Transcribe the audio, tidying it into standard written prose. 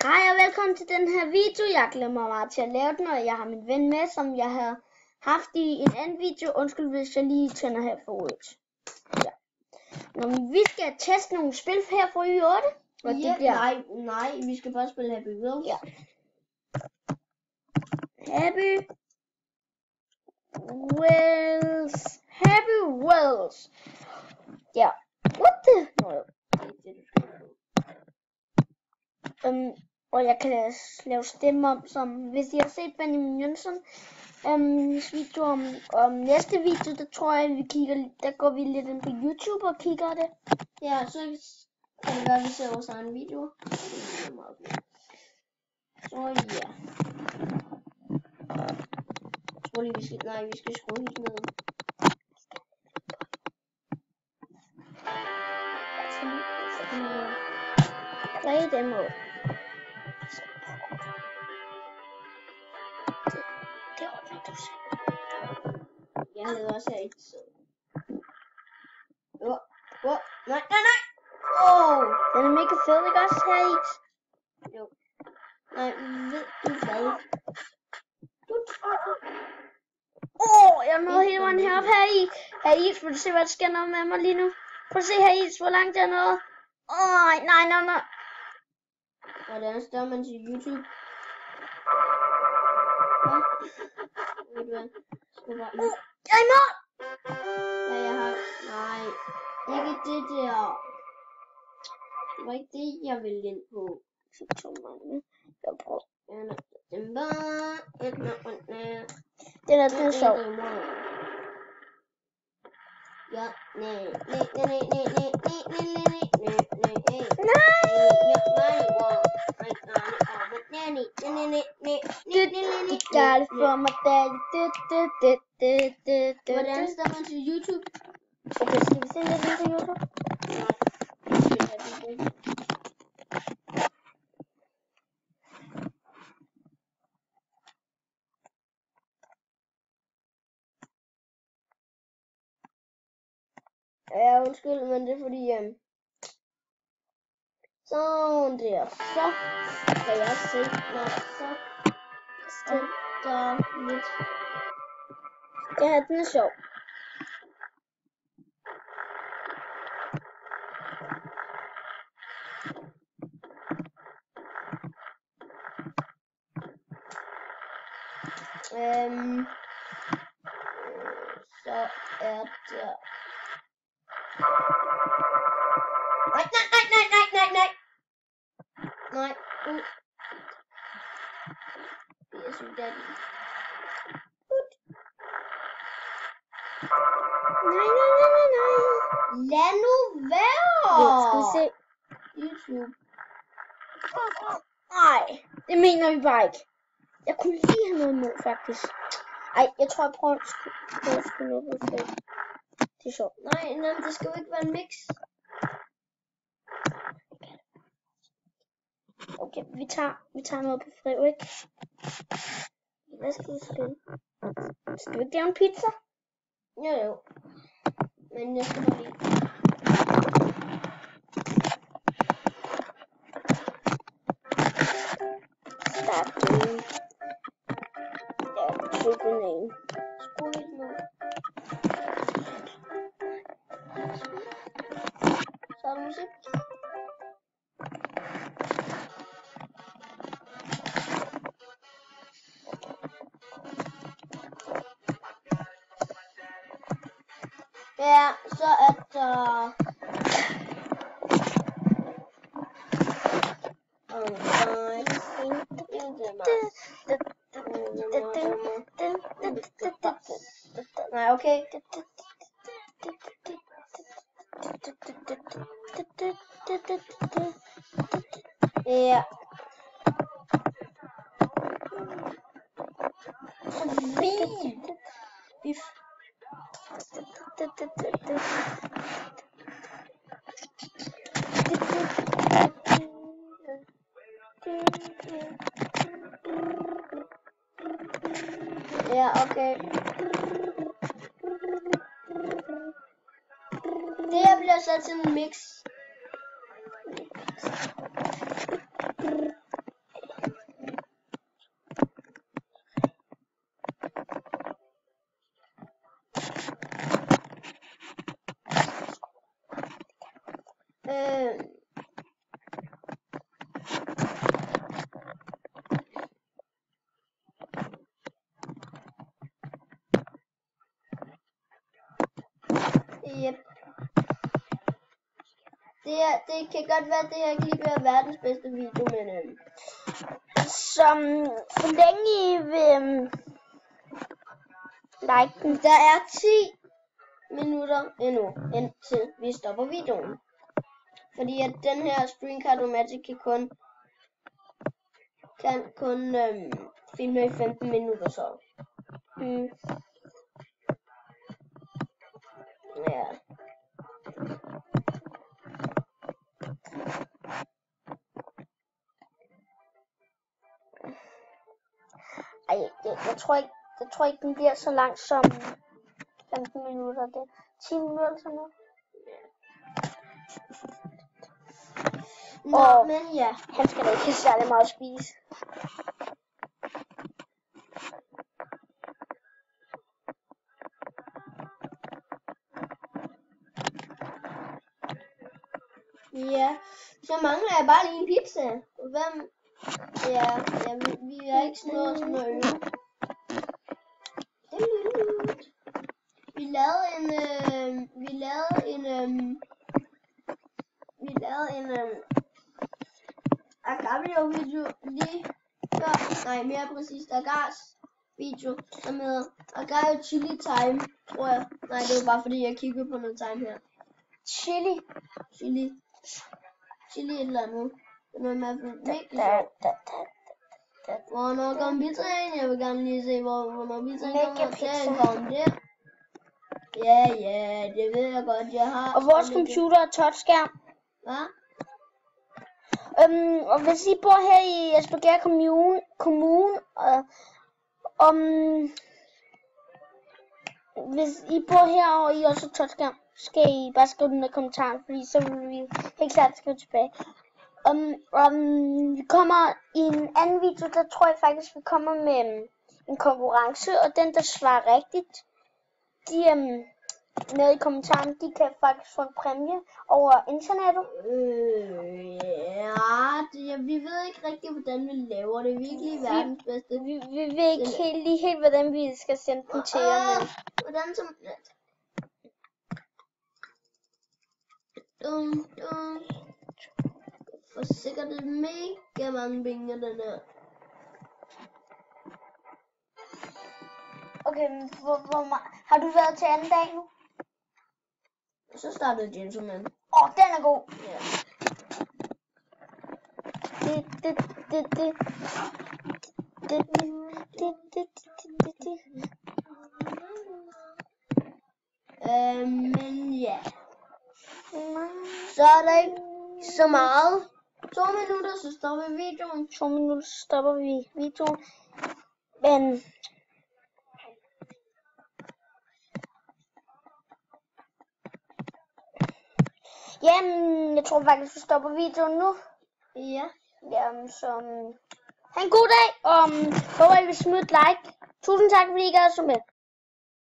Hej og velkommen til den her video. Jeg glemmer meget til at lave den, og jeg har min ven med, som jeg har haft i en anden video. Undskyld, hvis jeg lige tænder her forud. Ja. Vi skal teste nogle spil her for i 8. Og det bliver... Nej, vi skal bare spille Happy Wheels. Ja. Happy Wheels. Ja. What the? Og jeg kan lave stemmer om, som hvis I har set Benjamin Jønsson video om næste video, der tror jeg vi kigger, der går vi lidt ind på YouTube og kigger det. Ja, så kan det være, at vi ser vores egen video. Så ja. Jeg tror lige, vi skal skrue helt ned. Play demo. Det var det, du sagde. Jeg havde også her ikke så. Nej. Den er mega fed, ikke også her i? Jo. Nej, ved du hvad? Jeg nåede hele vejen heroppe her i. Her i, vil du se, hvad der sker noget med mig lige nu? Prøv at se her i, hvor langt jeg nåede. Nej. Hvordan står man til YouTube? Ved du hvad? Skal bare ind. Jeg er i mål! Ja, jeg har... Nej. Ikke det der. Det var ikke det, jeg ville ind på. Jeg prøver. Den er sjov. Ja, nej. You got it from my daddy. Hvordan står man til YouTube? Okay, skal vi se lidt på YouTube? Ja, undskyld, men det er fordi, sådan der, så kan jeg se, så der lidt. Ja, den er sjov. Så er der. Nej. Det er sådan der. Nej. Lad nu være. Skal vi se? YouTube. Nej, det mener vi bare ikke. Jeg kunne lige have noget med, faktisk. Ej, jeg tror, jeg prøver at skrue noget på det. Det er sjovt. Nej, det skal jo ikke være en mix. Okay, vi tager noget på Frederik. Hvad skal vi spille? Skal vi ikke lave en pizza? Jo. Men jeg skal bare lige. Start game. Ja, triple name. Skru lidt ned. Så er der musik. Ja, så er der... Nej, okay. Ja. Beef. Ja, okay. Det her bliver sat til en mix. det kan godt være, at det her klip er verdens bedste video, men så længe I vil like den. Der er 10 minutter endnu, indtil vi stopper videoen. Fordi at den her String Cartomatic kan kun filme i 15 minutter så. Ja. Ej, jeg tror ikke, den bliver så lang som 15 minutter. Det er 10 minutter sådan noget. Nå, men ja. Han skal da ikke have særlig meget at spise. Ja, så mangler jeg bare lige en pizza. Hvem? Ja, vi er ikke nået sådan noget øve. Vi lavede en Agario-video lige før, nej mere præcist Agars-video, som hedder Agario Chili Time, tror jeg. Nej, det var bare fordi jeg kiggede på noget time her. Chili et eller andet. Det er noget med virkelig sjovt. Hvornår kom pizzaen? Jeg vil gerne lige se, hvornår pizzaen kommer. Den kom der. Ja, det ved jeg godt, jeg har. Og vores computer er touchskærm. Hvad? Og hvis I bor her i Espergærde Kommune, hvis I bor her og I også har touchskærm, skal I bare skrive den i kommentaren, fordi så vil vi helt klart skrive tilbage. Vi kommer i en anden video, der tror jeg faktisk, vi kommer med en konkurrence, og den, der svarer rigtigt, de nede i kommentaren, de kan faktisk få en præmie over internettet. Vi ved ikke rigtig, hvordan vi laver det. Virkelig verdens bedste. Vi ved ikke lige helt, hvordan vi skal sende den til jer. Hvordan som... For sikkert det mega mange penge, den her. Okay, men har du været til anden dag nu? Så startede Gentleman. Den er god. Ja. Men ja. Så er der ikke så meget. 2 minutter, så stopper vi videoen. 2 minutter, så stopper vi videoen. Men... Jamen, jeg tror faktisk, vi stopper videoen nu. Ja. Jamen, så... Ha' en god dag, og håber, I vil smide et like. Tusind tak, fordi I gad så med.